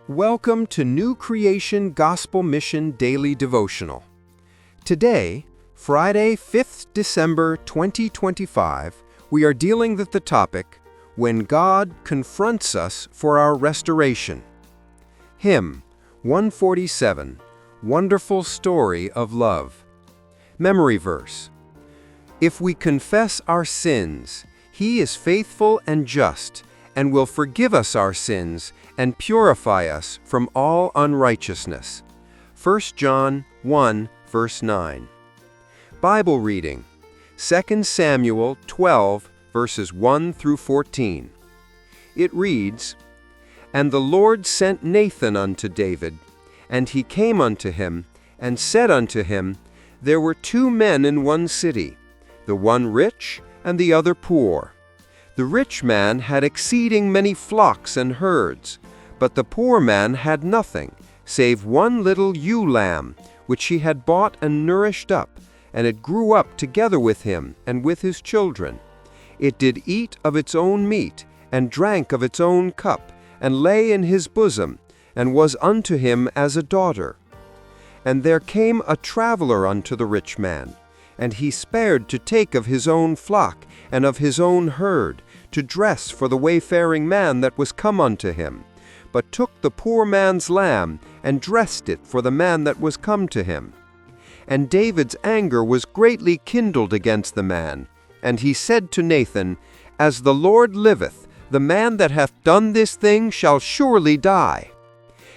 Welcome to New Creation Gospel Mission Daily Devotional. Today, Friday, 5th December 2025, we are dealing with the topic, When God Confronts Us for Our Restoration. Hymn 147, Wonderful Story of Love. Memory verse. If we confess our sins, He is faithful and just, and will forgive us our sins and purify us from all unrighteousness. 1 John 1, verse 9. Bible reading, 2 Samuel 12, verses 1 through 14. It reads, And the Lord sent Nathan unto David, and he came unto him, and said unto him, There were two men in one city, the one rich and the other poor. The rich man had exceeding many flocks and herds, but the poor man had nothing, save one little ewe lamb, which he had bought and nourished up, and it grew up together with him and with his children. It did eat of its own meat, and drank of its own cup, and lay in his bosom, and was unto him as a daughter. And there came a traveler unto the rich man, and he spared to take of his own flock and of his own herd, to dress for the wayfaring man that was come unto him, but took the poor man's lamb, and dressed it for the man that was come to him. And David's anger was greatly kindled against the man, and he said to Nathan, As the Lord liveth, the man that hath done this thing shall surely die.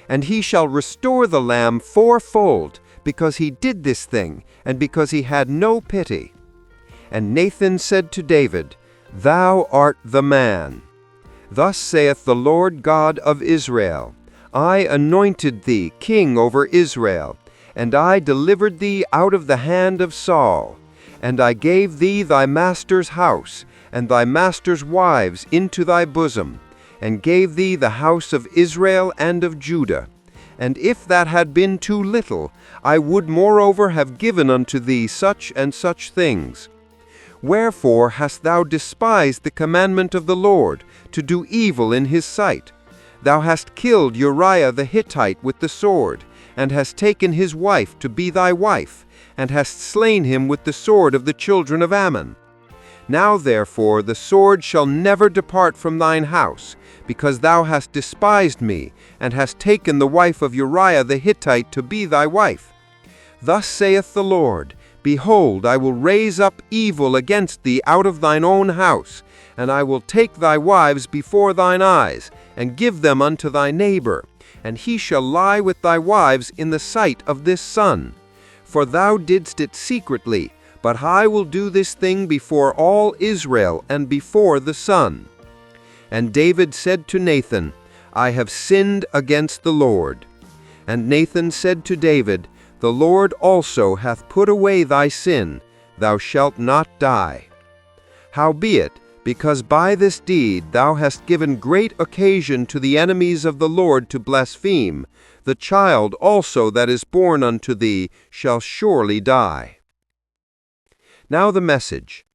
And he shall restore the lamb fourfold, because he did this thing, and because he had no pity. And Nathan said to David, Thou art the man. Thus saith the Lord God of Israel, I anointed thee king over Israel, and I delivered thee out of the hand of Saul, and I gave thee thy master's house, and thy master's wives into thy bosom, and gave thee the house of Israel and of Judah. And if that had been too little, I would moreover have given unto thee such and such things. Wherefore hast thou despised the commandment of the Lord, to do evil in his sight? Thou hast killed Uriah the Hittite with the sword, and hast taken his wife to be thy wife, and hast slain him with the sword of the children of Ammon. Now therefore the sword shall never depart from thine house, because thou hast despised me, and hast taken the wife of Uriah the Hittite to be thy wife. Thus saith the Lord, Behold, I will raise up evil against thee out of thine own house, and I will take thy wives before thine eyes, and give them unto thy neighbor, and he shall lie with thy wives in the sight of this sun. For thou didst it secretly, but I will do this thing before all Israel and before the sun. And David said to Nathan, I have sinned against the Lord. And Nathan said to David, The Lord also hath put away thy sin, thou shalt not die. Howbeit, because by this deed thou hast given great occasion to the enemies of the Lord to blaspheme, the child also that is born unto thee shall surely die. Now the message.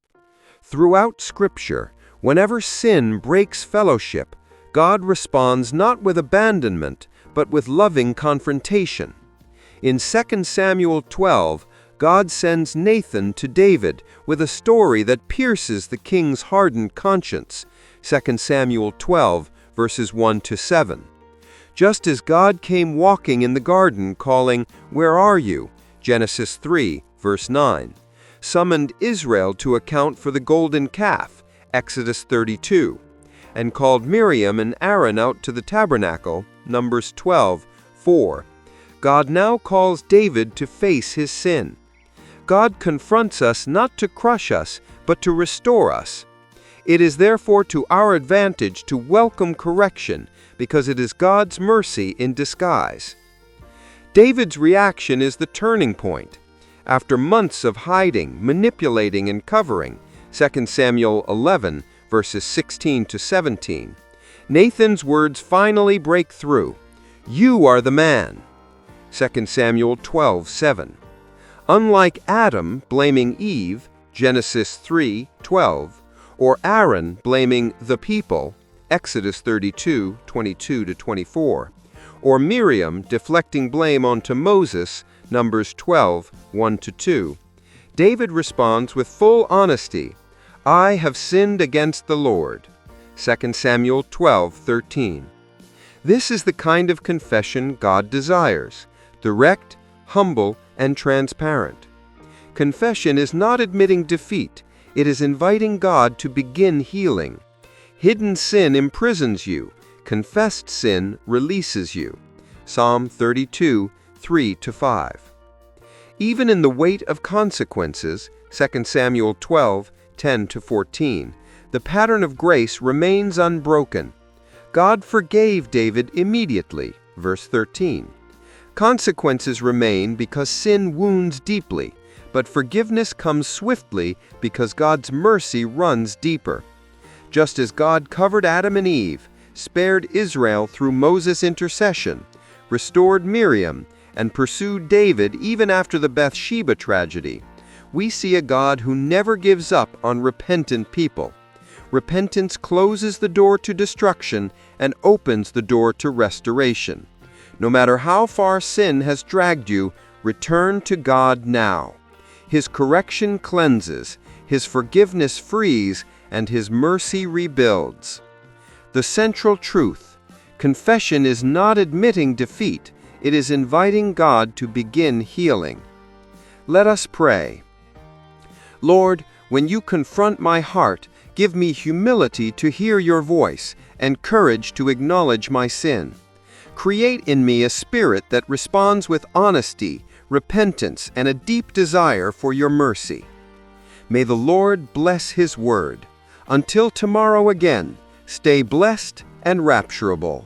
Throughout Scripture, whenever sin breaks fellowship, God responds not with abandonment, but with loving confrontation. In 2 Samuel 12, God sends Nathan to David with a story that pierces the king's hardened conscience. 2 Samuel 12, verses 1 to 7. Just as God came walking in the garden calling, Where are you? Genesis 3, verse 9. Summoned Israel to account for the golden calf, Exodus 32, and called Miriam and Aaron out to the tabernacle, Numbers 12, 4. God now calls David to face his sin. God confronts us not to crush us, but to restore us. It is therefore to our advantage to welcome correction, because it is God's mercy in disguise. David's reaction is the turning point. After months of hiding, manipulating, and covering, 2 Samuel 11, verses 16 to 17, Nathan's words finally break through. You are the man. 2 Samuel 12, 7. Unlike Adam blaming Eve, Genesis 3, 12, or Aaron blaming the people, Exodus 32, 22 to 24, or Miriam deflecting blame onto Moses, Numbers 12, 1-2. David responds with full honesty, "I have sinned against the Lord." 2 Samuel 12:13. This is the kind of confession God desires, direct, humble, and transparent. Confession is not admitting defeat, it is inviting God to begin healing. Hidden sin imprisons you, confessed sin releases you. Psalm 32, 3-5. Even in the weight of consequences, 2 Samuel 12, 10-14, the pattern of grace remains unbroken. God forgave David immediately, verse 13. Consequences remain because sin wounds deeply, but forgiveness comes swiftly because God's mercy runs deeper. Just as God covered Adam and Eve, spared Israel through Moses' intercession, restored Miriam, and pursued David even after the Bathsheba tragedy, we see a God who never gives up on repentant people. Repentance closes the door to destruction and opens the door to restoration. No matter how far sin has dragged you, return to God now. His correction cleanses, His forgiveness frees, and His mercy rebuilds. The central truth: confession is not admitting defeat, it is inviting God to begin healing. Let us pray. Lord, when you confront my heart, give me humility to hear your voice and courage to acknowledge my sin. Create in me a spirit that responds with honesty, repentance, and a deep desire for your mercy. May the Lord bless His word. Until tomorrow again, stay blessed and rapturable.